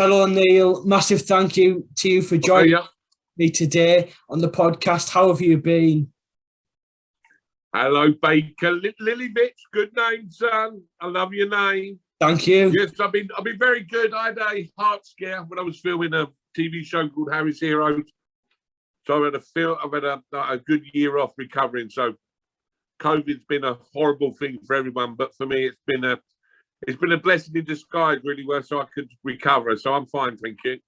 Hello, Neil. Massive thank you to you for joining me today on the podcast. How have you been? Hello, Baker. Lily Bitch, good name, son. I love your name. Thank you. Yes, I've been very good. I had a heart scare when I was filming a TV show called Harry's Heroes. So I've had a good year off recovering. So COVID's been a horrible thing for everyone, but for me, it's been a blessing in disguise, really, where so I could recover. So I'm fine, thank you.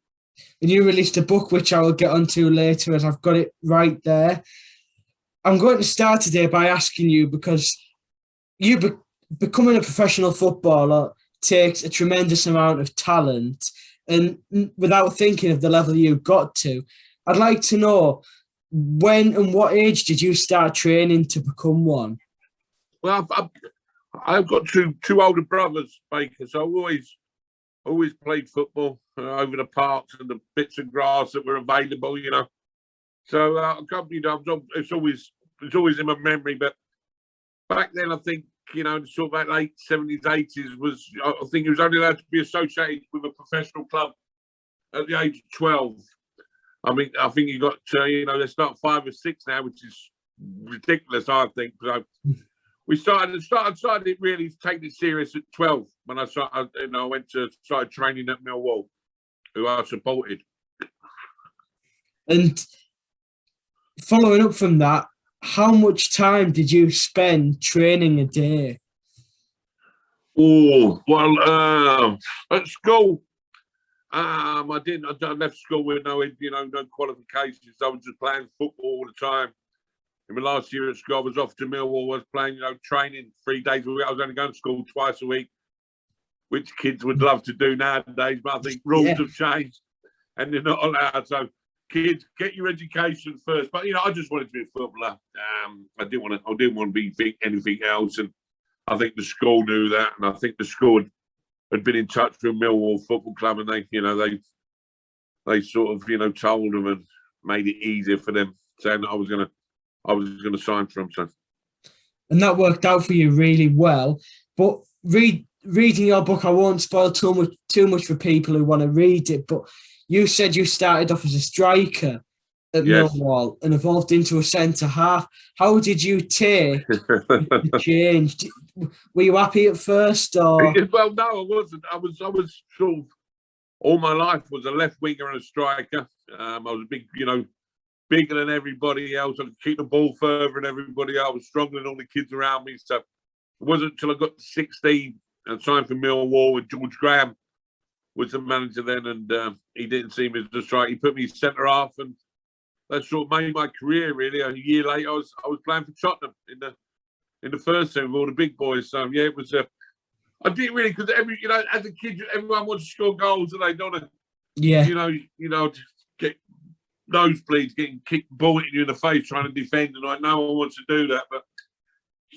And you released a book, which I will get onto later, as I've got it right there. I'm going to start today by asking you, because becoming a professional footballer takes a tremendous amount of talent, and without thinking of the level you got to, I'd like to know, when and what age did you start training to become one? Well, I've got two older brothers, Baker, so I always played football over the parks and the bits of grass that were available, you know. So it's always in my memory. But back then, I think, you know, sort of late 70s, 80s I think it was only allowed to be associated with a professional club at the age of 12. I mean, I think you got they start 5 or 6 now, which is ridiculous, I think. So we started really taking it serious at 12 when I started training at Millwall, who I supported. And following up from that, how much time did you spend training a day? Oh, well, at school, I left school with no qualifications. I was just playing football all the time. In my last year at school, I was off to Millwall. I was playing, training 3 days a week. I was only going to school twice a week, which kids would love to do nowadays. But I think rules have changed, and they're not allowed. So, kids, get your education first. But I just wanted to be a footballer. I didn't want to be anything else, and I think the school knew that, and I think the school had been in touch with Millwall Football Club, and they sort of told them and made it easier for them, saying that I was going to sign for them. So. And that worked out for you really well. But reading your book, I won't spoil too much for people who want to read it, but you said you started off as a striker at Millwall and evolved into a centre-half. How did you take the change? Were you happy at first? Or? Well, no, I wasn't. I was sort of, all my life was a left winger and a striker. I was a bigger than everybody else. I could keep the ball further than everybody else. I was stronger than all the kids around me. So it wasn't until I got to 16 and signed for Millwall, with George Graham was the manager then, and he didn't see me as a striker. He put me centre half, and that sort of made my career, really. A year later, I was playing for Tottenham in the first team with all the big boys. So yeah, it was. I didn't really, because as a kid, everyone wants to score goals, and they don't. Yeah. Just get nosebleeds, getting kicked, ball hitting you in the face, trying to defend, and no one wants to do that. But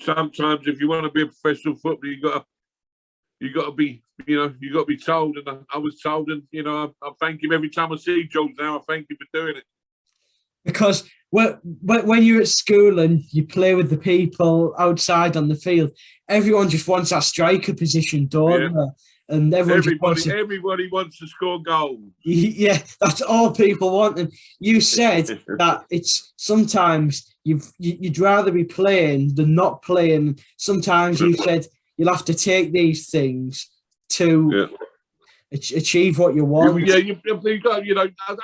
sometimes, if you want to be a professional footballer, you got to be told, and I was told, and I thank him every time I see George now. I thank him for doing it. Because when you're at school and you play with the people outside on the field, everyone just wants that striker position, don't they? And everybody wants to score goals. Yeah, that's all people want. And you said that it's sometimes you'd rather be playing than not playing. Sometimes you said you'll have to take these things to achieve what you want. Yeah, you got,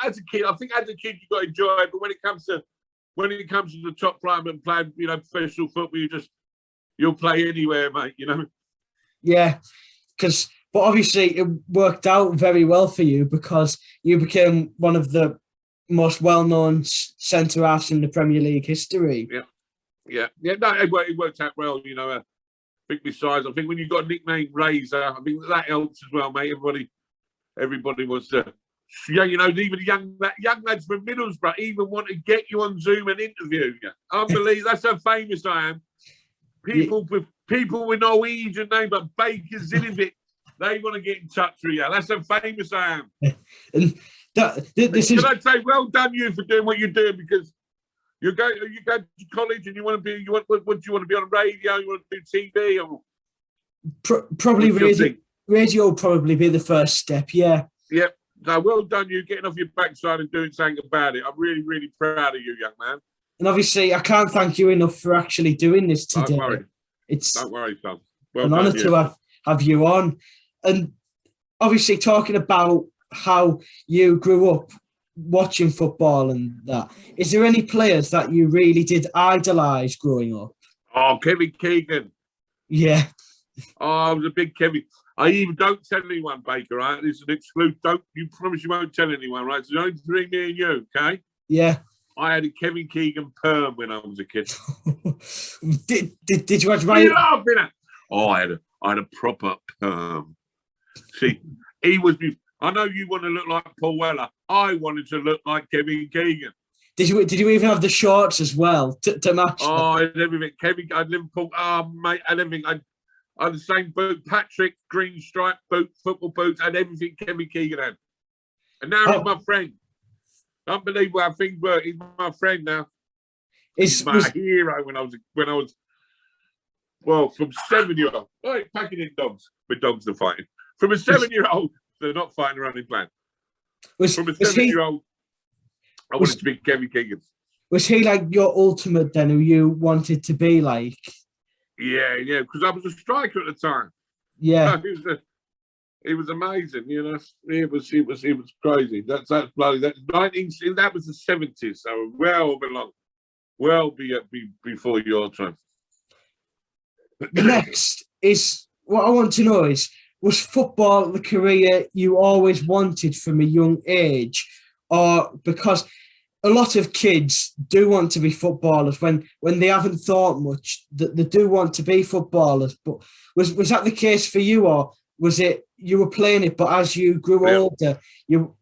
as a kid, I think as a kid you got to enjoy it, but when it comes to the top prime and playing, professional football, you'll play anywhere, mate. Yeah, but obviously it worked out very well for you, because you became one of the most well-known centre halves in the Premier League history. Yeah. No, it worked out well. I think besides, I think when you got a nickname Razor, I think that helps as well, mate. Everybody was, even young lads from Middlesbrough even want to get you on Zoom and interview you. Unbelievable. That's how famous I am. People with Norwegian name, but Baker Zinovich, they want to get in touch with you. That's how famous I am. And Can I say, well done you for doing what you're doing, because you go to college and you want to be, what do you want to be on radio? You want to do TV? Or probably radio will probably be the first step. Yeah. Yep. No, well done, you getting off your backside and doing something about it. I'm really, really proud of you, young man. And obviously, I can't thank you enough for actually doing this today. Don't worry. It's Don't worry, son. Well an honour to have you on. And obviously, talking about how you grew up watching football and that, is there any players that you really did idolise growing up? Oh, Kevin Keegan. Yeah. Oh, I was a big Kevin. I even don't tell anyone, Baker, right? This is an exclusive. You promise you won't tell anyone, right? So only between me and you, okay? Yeah. I had a Kevin Keegan perm when I was a kid. Did you have What are you laughing at? Oh, I had a proper perm. See, he was. I know you want to look like Paul Weller. I wanted to look like Kevin Keegan. Did you even have the shorts as well to match? Oh, I had everything. Kevin, I had Liverpool. Oh, mate, I had everything. I had the same boot, Patrick, green stripe boot, football boots, and everything Kevin Keegan had. And now he's my friend. Unbelievable how things work. He's my friend now. He's my hero when I was well, from 7-year-old. Right, packing in dogs. But dogs are fighting. From a 7-year-old, they're not fighting around in plan. From a 7-year-old, I wanted to be Kevin Keegan. Was he like your ultimate then, who you wanted to be like? Yeah, because I was a striker at the time. Yeah. It was amazing, you know. It was crazy. That's bloody. That was the 70s. So well before your time. The next is what I want to know is, was football the career you always wanted from a young age, or because a lot of kids do want to be footballers when they haven't thought much, that they do want to be footballers. But was that the case for you, or was it you were playing it, but as you grew older, you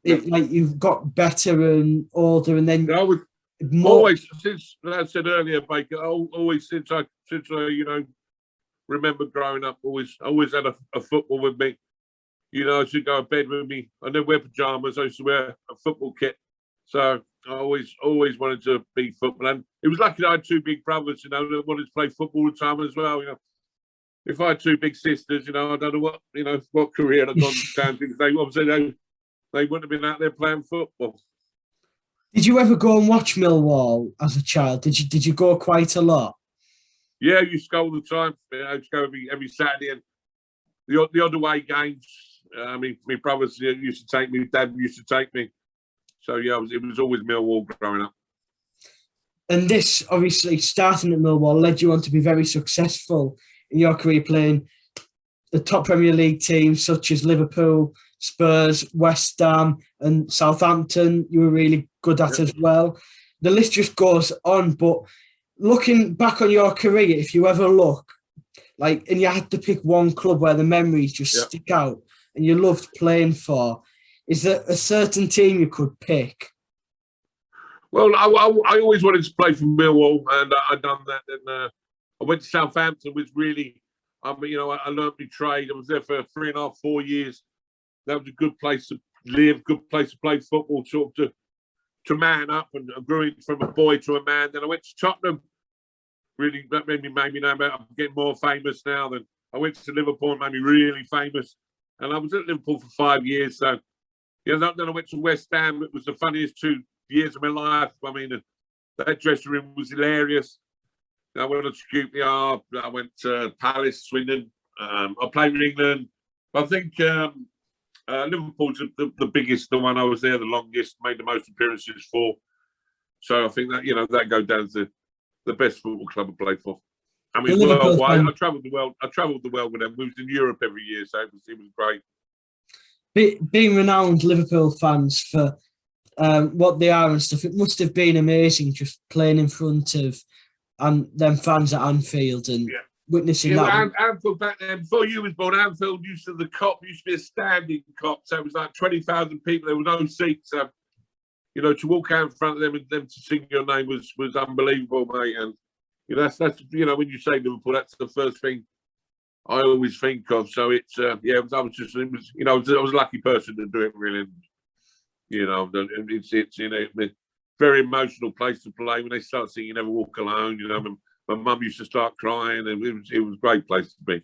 got better and older, and then I was always, since I said earlier, Baker, always since I remember growing up, always had a football with me. You know, I used to go to bed with me. I didn't wear pajamas. I used to wear a football kit. So I always wanted to be football. And it was lucky that I had two big brothers, that wanted to play football all the time as well. If I had two big sisters, I don't know what career I'd gone down to, because they obviously they wouldn't have been out there playing football. Did you ever go and watch Millwall as a child? Did you go quite a lot? Yeah, I used to go all the time. I used to go every Saturday, and the odd away games. My brothers used to take me. Dad used to take me. So yeah, it was always Millwall growing up. And this, obviously, starting at Millwall led you on to be very successful in your career, playing the top Premier League teams such as Liverpool, Spurs, West Ham, and Southampton. You were really good at as well. The list just goes on. But looking back on your career, if you ever look, and you had to pick one club where the memories just stick out and you loved playing for, is there a certain team you could pick? Well, I always wanted to play for Millwall, and I'd done that. And I went to Southampton, which really, I learned my trade. I was there for 3.5, 4 years. That was a good place to live, good place to play football, sort of to man up, and I grew from a boy to a man. Then I went to Tottenham. Really, that made me know about I'm getting more famous now. Than I went to Liverpool and made me really famous. And I was at Liverpool for 5 years. So, then I went to West Ham. It was the funniest 2 years of my life. That dressing room was hilarious. I went to QPR. I went to Palace, Swindon. I played in England. I think Liverpool's the biggest, the one I was there the longest, made the most appearances for. So I think that that goes down to the best football club I played for. Worldwide. I travelled the world with them. We was in Europe every year, so it was great. Being renowned Liverpool fans for what they are and stuff, it must have been amazing just playing in front of them fans at Anfield and witnessing that. Well, Anfield back then, before you was born, Anfield used to be a standing cop, so it was like 20,000 people. There were no seats. To walk out in front of them and them to sing your name was unbelievable, mate. And that's when you say Liverpool, that's the first thing I always think of. So it's I was a lucky person to do it, really. It's a very emotional place to play. When they start singing "Never Walk Alone," my mum used to start crying, and it was a great place to be.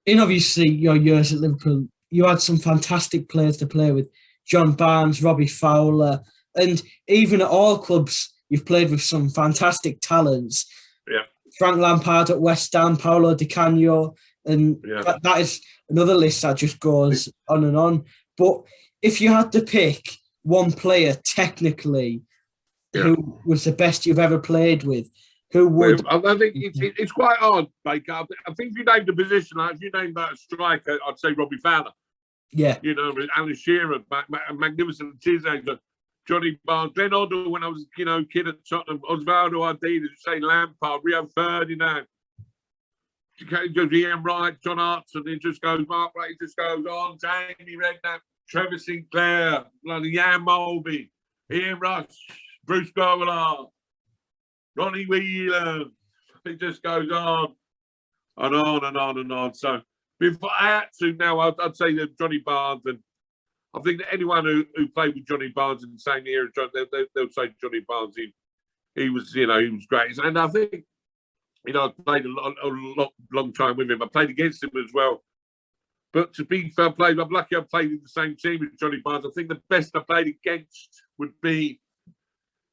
In obviously your years at Liverpool, you had some fantastic players to play with. John Barnes, Robbie Fowler, and even at all clubs, you've played with some fantastic talents. Yeah. Frank Lampard at West Ham, Paolo Di Canio, and that is another list that just goes on and on. But if you had to pick one player technically who was the best you've ever played with, who would? I think it's quite hard, Baker. I think if you named a position, like if you named that a striker, I'd say Robbie Fowler. Yeah. You know, Alan Shearer, magnificent teenager, Johnny Barnes, Glenn Hoddle when I was, kid at Tottenham, Osvaldo Ardida, say Lampard, Rio Ferdinand, goes Ian Wright, John Hartson, it just goes, Mark Wright, it just goes on, Jamie Redknapp, Trevor Sinclair, bloody Ian Mulvey, Ian Rush, Bruce Goulart, Ronnie Whelan, it just goes on and on and on and on. So if I had to now, I'd say that Johnny Barnes, and I think that anyone who played with Johnny Barnes in the same era, they'll say Johnny Barnes. He was, he was great. And I think, I played a long time with him. I played against him as well. But to be fair play, I'm lucky I played in the same team with Johnny Barnes. I think the best I played against would be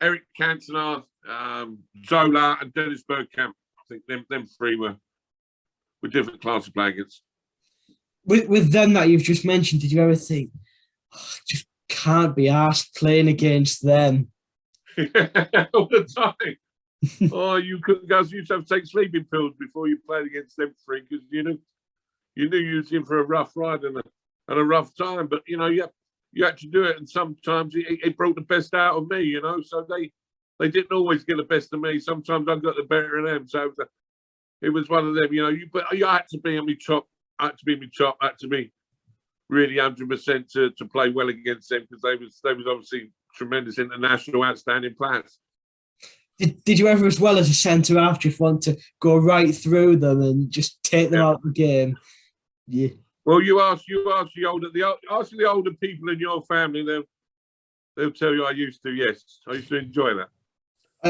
Eric Cantona, Zola, and Dennis Bergkamp. I think them three were different class of players against. With them that you've just mentioned, did you ever think, I just can't be asked playing against them? All the time. You couldn't go. You used to have to take sleeping pills before you played against them three because you knew you was in for a rough ride and a rough time. But you had to do it, and sometimes it brought the best out of me. So they didn't always get the best of me. Sometimes I got the better of them. So it was one of them. But you had to be on me top. I had to be on me top. I had to be really 100% to play well against them because they was obviously tremendous international, outstanding players. Did you ever, as well as a centre half, just want to go right through them and just take them out of the game? Yeah. Well, you ask the older people in your family, they'll tell you I used to. Yes, I used to enjoy that.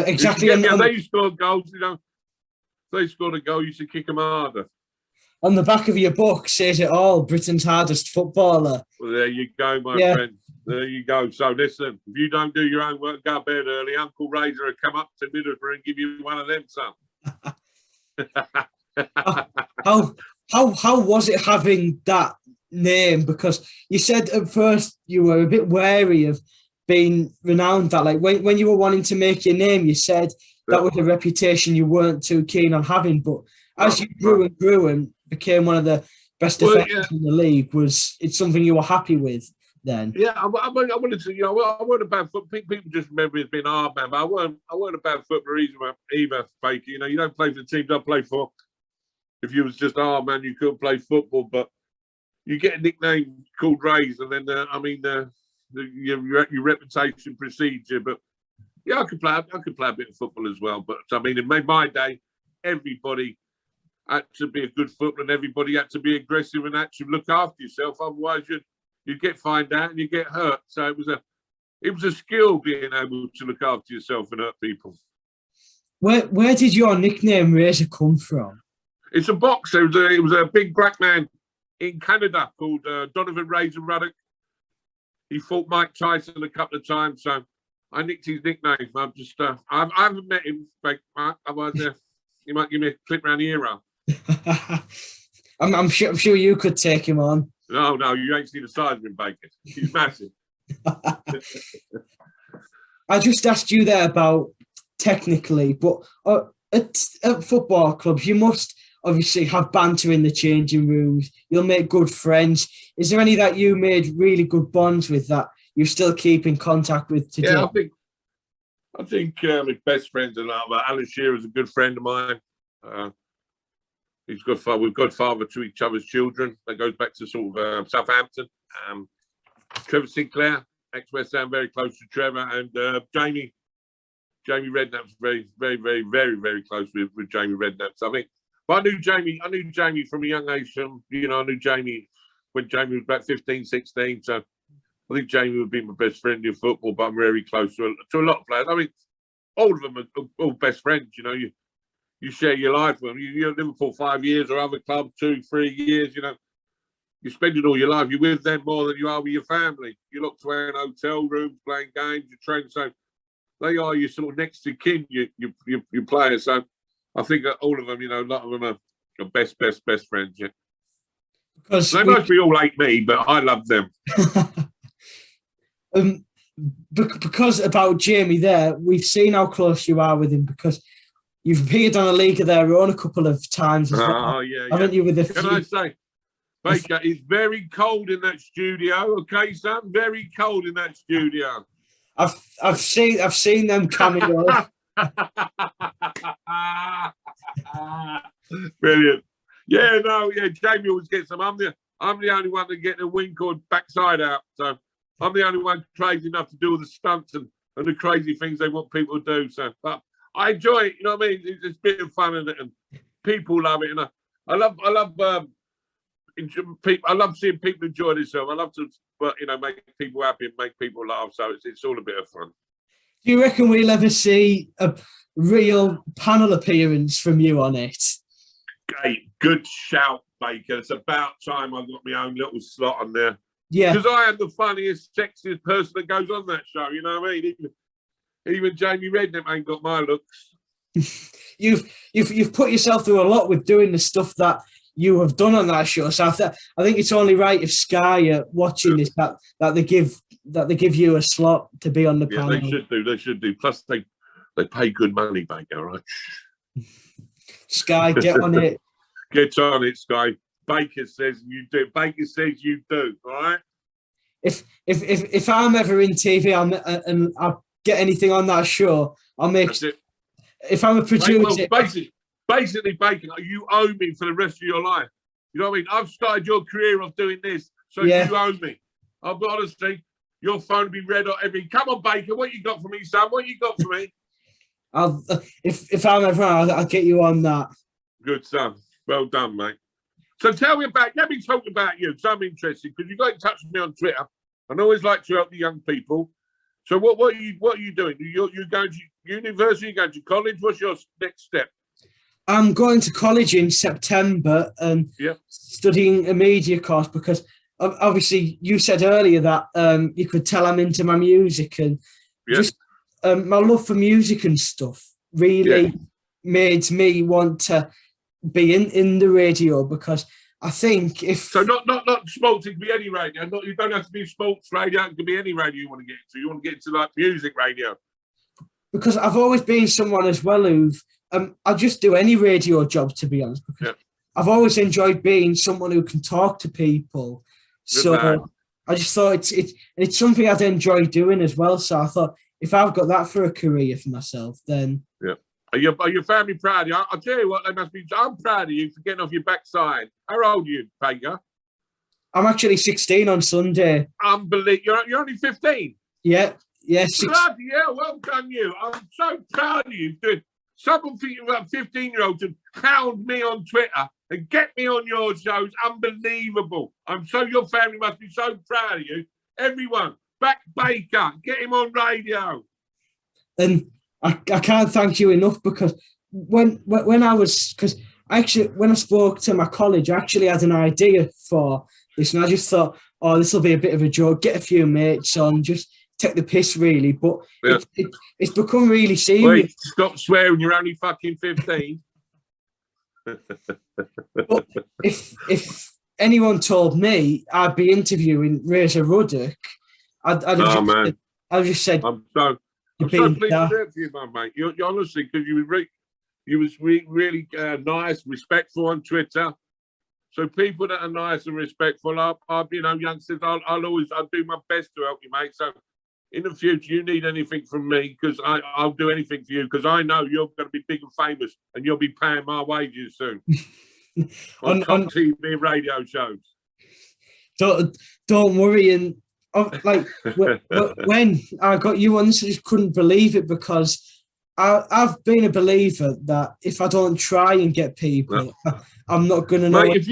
Exactly. They scored goals. If they scored a goal, you used to kick them harder. On the back of your book says it all, Britain's hardest footballer. Well, there you go, my friend. There you go. So listen, if you don't do your own work, go to bed early. Uncle Razor will come up to Middlesbrough and give you one of them, son. How was it having that name? Because you said at first you were a bit wary of being renowned that. Like when you were wanting to make your name, you said that was a reputation you weren't too keen on having. But as you grew and became one of the best defenders in the league, it's something you were happy with then? Yeah, I wanted to. I weren't a bad footballer. People just remember me as being a hard man, but I weren't a bad footballer either. Fake. You don't play for the teams I play for. If you was just a hard man, you couldn't play football. But you get a nickname called Rays, and then your reputation precedes you. But yeah, I could play a bit of football as well. But I mean, in my day, everybody had to be a good footballer, and everybody had to be aggressive and actually look after yourself. Otherwise, you'd get fined out and you get hurt. So it was a skill being able to look after yourself and hurt people. Where did your nickname Razor come from? It's a boxer. It was a big black man in Canada called Donovan Razor Ruddock. He fought Mike Tyson a couple of times, so I nicked his nickname. I'm just I haven't met him, but he might give me a clip around the ear. I'm sure you could take him on. No, you ain't seen the size of him, Baker. He's massive. I just asked you there about technically, but at football clubs, you must obviously have banter in the changing rooms. You'll make good friends. Is there any that you made really good bonds with that you still keep in contact with today? Yeah, I think my best friends are now. Alan Shearer is a good friend of mine. He's good. We're godfather to each other's children. That goes back to sort of Southampton. Trevor Sinclair, ex-West Ham, very close to Trevor, and Jamie Redknapp's very, very, very, very, very close with Jamie Redknapp. So I think, but I knew Jamie from a young age. I knew Jamie when Jamie was about 15, 16. So I think Jamie would be my best friend in football, but I'm very close to a lot of players. I mean, all of them are all best friends. You share your life with them. You're at Liverpool 5 years or other club 2, 3 years. you're spending all your life. You're with them more than you are with your family. You look to in hotel rooms, playing games, you train. So they are your sort of next to kin, your players. So I think that all of them, a lot of them are best friends. Yeah. Because they mostly all hate me, but I love them. Because about Jamie there, we've seen how close you are with him because you've appeared on a League of Their Own a couple of times as well. Oh, yeah. Haven't you with a few? Can I say, Baker, it's very cold in that studio, okay, son? Very cold in that studio. I've seen them cameos. Brilliant. Yeah, Jamie always gets them. I'm the only one that get the wing cord backside out. So I'm the only one crazy enough to do all the stunts and the crazy things they want people to do. So but I enjoy it, you know what I mean? It's a bit of fun in it, and people love it. And I love seeing people enjoy themselves. I love to make people happy and make people laugh. So it's all a bit of fun. Do you reckon we'll ever see a real panel appearance from you on it? Great, good shout, Baker. It's about time I got my own little slot on there. Yeah. Because I am the funniest, sexiest person that goes on that show, you know what I mean? Even Jamie Redknapp ain't got my looks. You've put yourself through a lot with doing the stuff that you have done on that show. So I think it's only right if Sky are watching this that they give you a slot to be on the panel. They should do. Plus they pay good money, Baker, right? Sky, get on it. Get on it, Sky. Baker says you do. Baker says you do. All right. If I'm ever in TV and I get anything on that show, I'll make. If I'm a producer, basically, Baker, you owe me for the rest of your life. You know what I mean? I've started your career off doing this, so you owe me. I'll be honestly, your phone will be red hot every. Come on, Baker, what you got for me, son? What you got for me? If I'm ever on, I'll get you on that. Good son. Well done, mate. So let me talk about you, because I'm interested, because you got in touch with me on Twitter, and I always like to help the young people. So what are you doing? You're going to university, you're going to college? What's your next step? I'm going to college in September and studying a media course, because obviously you said earlier that you could tell I'm into my music, and just my love for music and stuff really made me want to be in the radio, because I think not sports, it can be any radio. You don't have to be sports radio, it can be any radio you want to get into. You want to get into like music radio. Because I've always been someone as well who've I'll just do any radio job, to be honest, because I've always enjoyed being someone who can talk to people. So I just thought it's something I'd enjoy doing as well. So I thought if I've got that for a career for myself, then Are your family proud of you? I'll tell you what, they must be. I'm proud of you for getting off your backside. How old are you, Baker? I'm actually 16 on Sunday. Unbelievable. You're only 15? Yeah. Bloody hell, well done you. I'm so proud of you. Someone thinking about 15-year-olds and hound me on Twitter and get me on your shows. Unbelievable. Your family must be so proud of you. Everyone, back Baker. Get him on radio. And I can't thank you enough, because when I spoke to my college, I actually had an idea for this, and I just thought, this will be a bit of a joke, get a few mates on, just take the piss, really. But it's become really serious. Wait, stop swearing, you're only fucking 15. But if anyone told me I'd be interviewing Razor Ruddock, I'd have just said, I'm so pleased to do it for you, man, mate. You're honestly, because you was really nice, respectful on Twitter. So people that are nice and respectful, youngsters, I'll do my best to help you, mate. So in the future, you need anything from me, because I'll do anything for you, because I know you're going to be big and famous, and you'll be paying my wages soon on top TV and radio shows. Don't worry, and when I got you on this, I just couldn't believe it, because I've been a believer that if I don't try and get people, I'm not going to know. Mate, if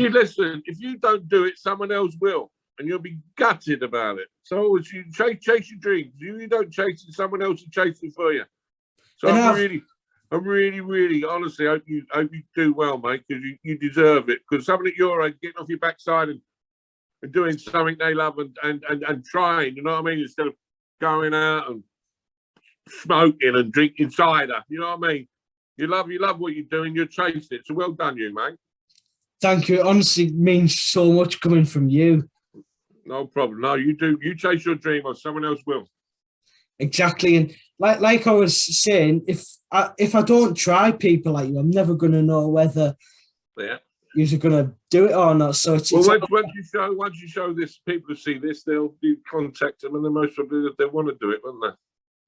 you don't do it, someone else will, and you'll be gutted about it. So as you chase your dreams, you don't chase it, someone else will chase it for you. So I really, honestly hope you do well, mate, because you deserve it. Because someone at your age getting off your backside and and doing something they love and trying, you know what I mean? Instead of going out and smoking and drinking cider, you know what I mean? You love what you're doing, you're chasing it. So well done, you, mate. Thank you. It honestly means so much coming from you. No problem. No, you do. You chase your dream or someone else will. Exactly. And like I was saying, if I don't try people like you, I'm never going to know whether you're going to do it or not. So it's once you show this, people to see this, they'll contact them, and then most probably they want to do it, won't they?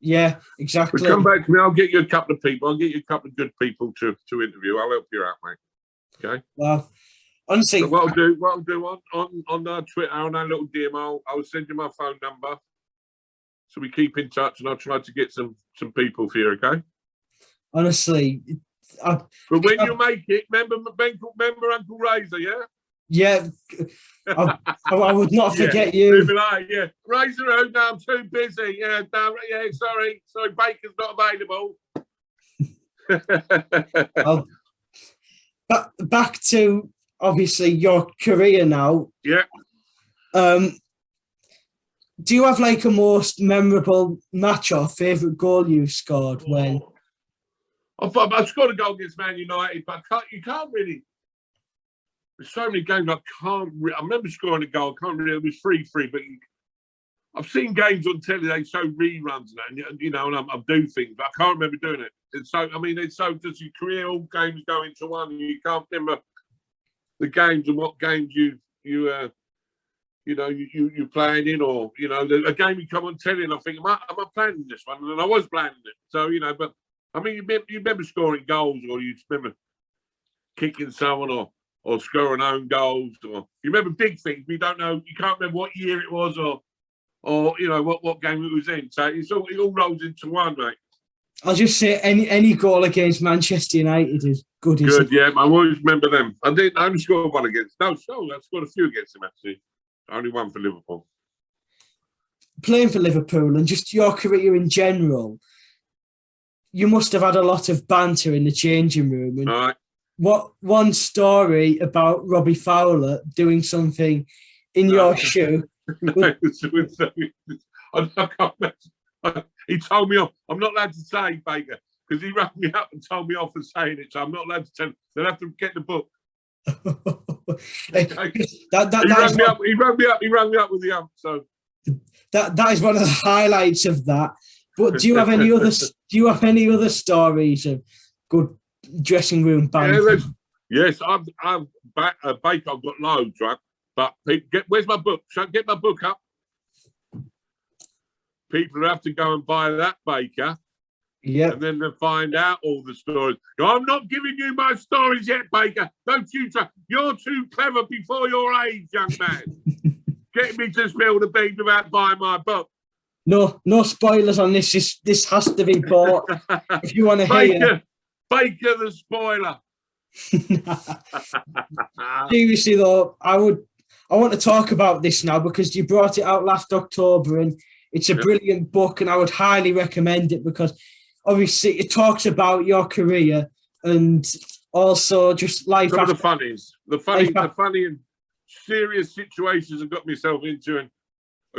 Yeah, exactly. But come back to me. I'll get you a couple of people. I'll get you a couple of good people to interview. I'll help you out, mate. Okay. Well, honestly, so what I'll do on Twitter, on our little DM, I'll send you my phone number, so we keep in touch, and I'll try to get some people for you. Okay. Honestly, but when you make it, remember Uncle Razor, yeah. Yeah, I would not forget you. Yeah, Razor, oh no, I'm too busy. Yeah, no, yeah, sorry, Baker's not available. Back to obviously your career now. Yeah. Do you have like a most memorable match or favourite goal you scored when? I scored a goal against Man United, but you can't really. There's so many games I can't. I remember scoring a goal. I can't really. It was 3-3, but I've seen games on telly. They show reruns and that, and you know, and I do things, but I can't remember doing it. And so, I mean, it's so does your career all games go into one? And you can't remember the games and what games you're playing in, or you know, a game you come on telly and I think, am I playing in this one? And I was playing in it. So you know, but I mean, you remember scoring goals, or you remember kicking someone, or scoring own goals, or you remember big things, but you don't know, you can't remember what year it was, or you know what game it was in. So it all rolls into one, mate. I'll just say any goal against Manchester United is good. Good, yeah. I always remember them. I only scored one against. I scored a few against them actually. Only one for Liverpool. Playing for Liverpool and just your career in general, you must have had a lot of banter in the changing room. And all right. What one story about Robbie Fowler doing something in your shoe? He told me off. I'm not allowed to say, Baker, because he rang me up and told me off for saying it. So I'm not allowed to tell him. They'll have to get the book. He rang me up with the ump. So that is one of the highlights of that. But do you have any other? Do you have any other stories of good dressing room banter? Yes, I'm back. Baker, I've got loads, right? But where's my book? So get my book up. People have to go and buy that, Baker. Yeah. And then they'll find out all the stories. I'm not giving you my stories yet, Baker. Don't you try. You're too clever before your age, young man. Get me to spill the beans about buying my book. No spoilers on this. This has to be bought if you want to hear. Baker the spoiler. Seriously though, I want to talk about this now because you brought it out last October and it's a brilliant book and I would highly recommend it because obviously it talks about your career and also just life. Some of the funny and serious situations I got myself into and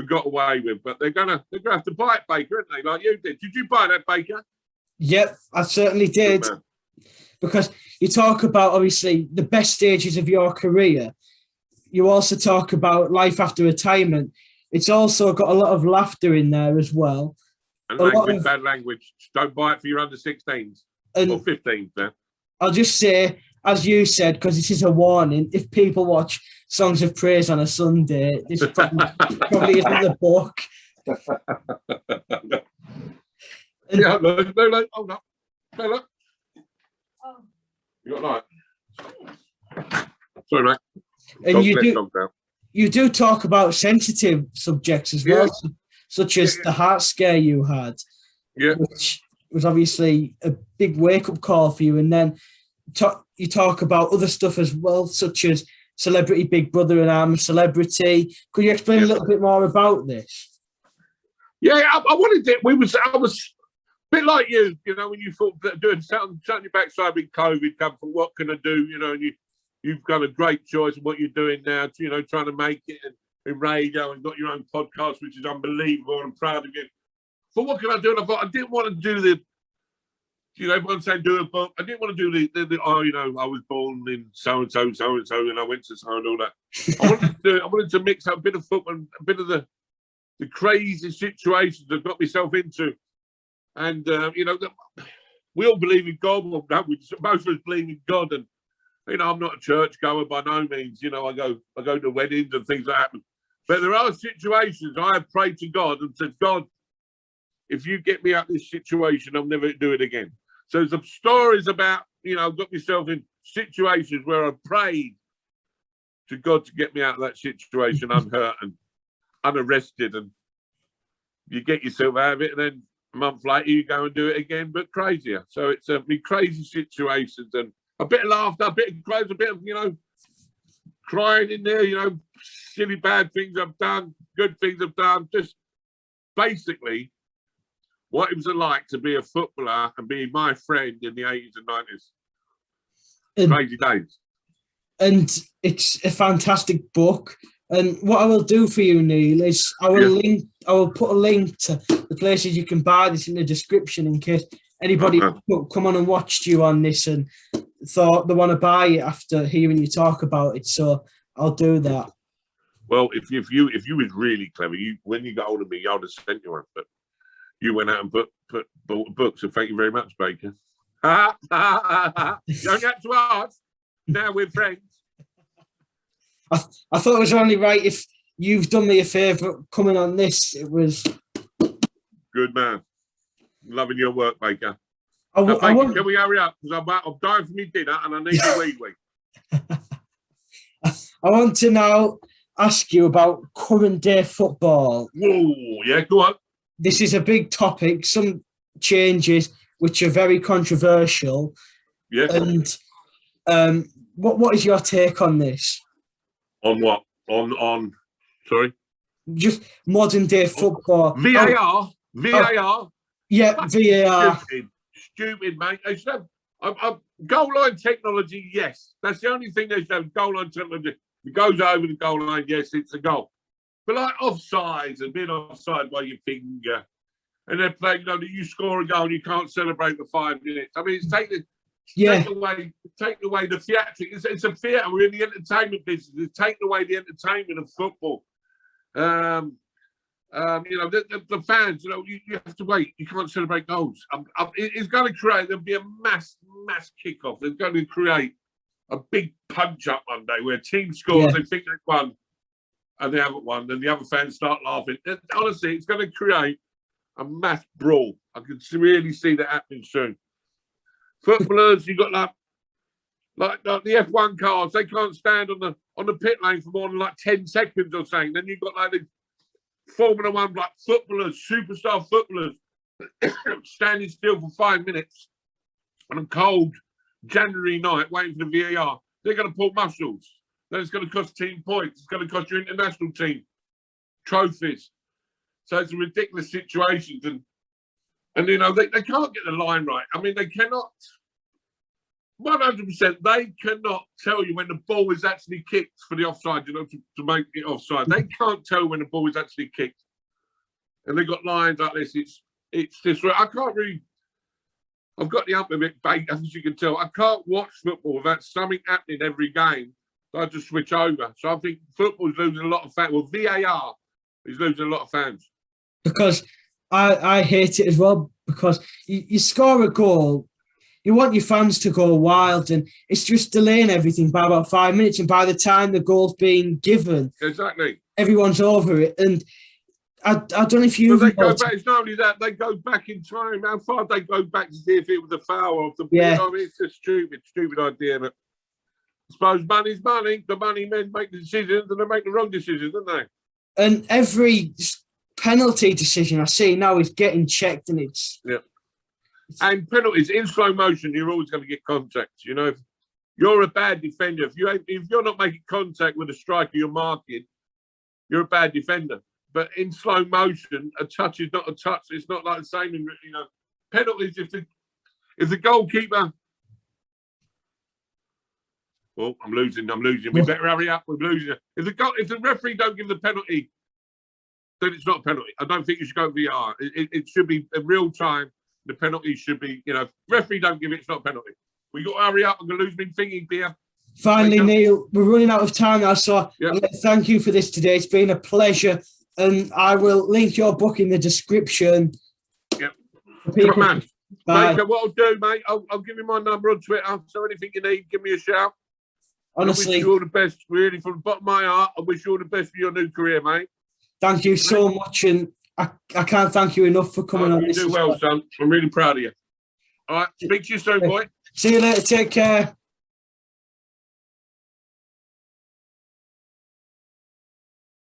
got away with, but they're gonna have to buy it, Baker, aren't they? Like you did. Did you buy that, Baker? Yep, I certainly did. Because you talk about obviously the best stages of your career. You also talk about life after retirement. It's also got a lot of laughter in there as well. And bad language. Don't buy it for your under 16s or 15s now. I'll just say, as you said, because this is a warning, if people watch Songs of Praise on a Sunday, this probably isn't the book. Yeah, no, hold up. No, look. Oh. You got light. Sorry, mate. And you do talk about sensitive subjects as well, such as the heart scare you had, which was obviously a big wake-up call for you. And then you talk about other stuff as well, such as Celebrity Big Brother and I'm a Celebrity. Could you explain a little bit more about this? Yeah, I wanted it. I was a bit like you know, when you thought doing something your backside with COVID, come from what can I do, you know, and you've got a great choice of what you're doing now, you know, trying to make it. And in radio and got your own podcast, which is unbelievable. I'm proud of you. But what can I do? And I thought I didn't want to do the, everyone saying do a book. I didn't want to do the I was born in so and so, and I went to so and all that. I wanted to mix up a bit of football, and a bit of the crazy situations I've got myself into. And, we all believe in God. Well, no, most of us believe in God. And, I'm not a church goer by no means. I go to weddings and things like that. But there are situations I have prayed to God and said, God, if you get me out of this situation, I'll never do it again. So there's some stories about, I've got myself in situations where I've prayed to God to get me out of that situation unhurt and unarrested. And you get yourself out of it, and then a month later you go and do it again, but crazier. So it's crazy situations, and a bit of laughter, a bit of growth, a bit of, crying in there, silly bad things I've done, good things I've done. Just basically what it was like to be a footballer and be my friend in the 80s and 90s. Crazy days. And it's a fantastic book. And what I will do for you, Neil, is I will put a link to the places you can buy this in the description in case anybody come on and watched you on this and thought they want to buy it after hearing you talk about it. So I'll do that. Well, if you was really clever, when you got hold of me, I would have sent you one. But you went out and bought a book, so thank you very much, Baker. You don't have to ask. Now we're friends. I thought it was only right if you've done me a favour coming on this. It was good, man. Loving your work, Baker. Baker, can we hurry up? Because I'm dying for me dinner and I need a wee. I want to now ask you about current day football. Whoa, yeah, go on. This is a big topic. Some changes which are very controversial. Yes. And what is your take on this? On what? On sorry? Just modern day football. VAR. Yeah, VAR. Stupid, mate. They should have goal line technology, yes. That's the only thing they should have, goal line technology. It goes over the goal line, yes, it's a goal. But like offsides and being offside by your finger, and they're playing, you score a goal and you can't celebrate the 5 minutes. I mean, take away the theatrics. It's a theatre. We're in the entertainment business. It's taking away the entertainment of football. The fans, you have to wait. You can't celebrate goals. It's going to create, there'll be a mass kickoff. It's going to create a big punch-up one day where a team scores, they think they've won, and they haven't won, and the other fans start laughing. Honestly, it's going to create a mass brawl. I can really see that happening soon. Footballers, you got like the F1 cars, they can't stand on the pit lane for more than like 10 seconds or something. Then you've got like the Formula One, like footballers, superstar footballers, standing still for 5 minutes on a cold January night waiting for the VAR. They're going to pull muscles. Then it's going to cost team points. It's going to cost your international team trophies. So it's a ridiculous situation. And they can't get the line right. I mean, they cannot, 100%, they cannot tell you when the ball is actually kicked for the offside, to make it offside. They can't tell when the ball is actually kicked. And they've got lines like this. It's this. I can't really, I've got the hump of it, as you can tell. I can't watch football without something happening every game. So I just switch over. So I think football's losing a lot of fans. Well, VAR is losing a lot of fans. Because I hate it as well, because you score a goal, you want your fans to go wild, and it's just delaying everything by about 5 minutes. And by the time the goal's being given, exactly, everyone's over it. And I don't know if you. They go back. It's not only that, they go back in time. How far they go back to see if it was a foul of the. Yeah. I mean, it's a stupid idea. But I suppose money's money. The money men make the decisions, and they make the wrong decisions, don't they? And every penalty decision I see now is getting checked, and it's and penalties in slow motion. You're always going to get contact. If you're a bad defender, if you're not making contact with a striker you're marking, you're a bad defender. But in slow motion, a touch is not a touch. It's not like the same in penalties. If the goalkeeper Oh, I'm losing. We better hurry up. We're losing. If the referee don't give the penalty, then it's not a penalty. I don't think you should go VR. It should be in real time. The penalty should be, if referee don't give it, it's not a penalty. We got to hurry up. I'm going to lose my thinking here. Finally, Neil, we're running out of time now, so Yep. I'd like to thank you for this today. It's been a pleasure, and I will link your book in the description. Yep. Come on, man. Bye. Mate, what I'll do, mate, I'll give you my number on Twitter. So anything you need, give me a shout. Honestly, I wish you all the best, really, from the bottom of my heart. I wish you all the best for your new career, mate. Thank you so much, and I can't thank you enough for coming on. You do well, son. I'm really proud of you. All right, speak to you soon, boy. See you later. Take care.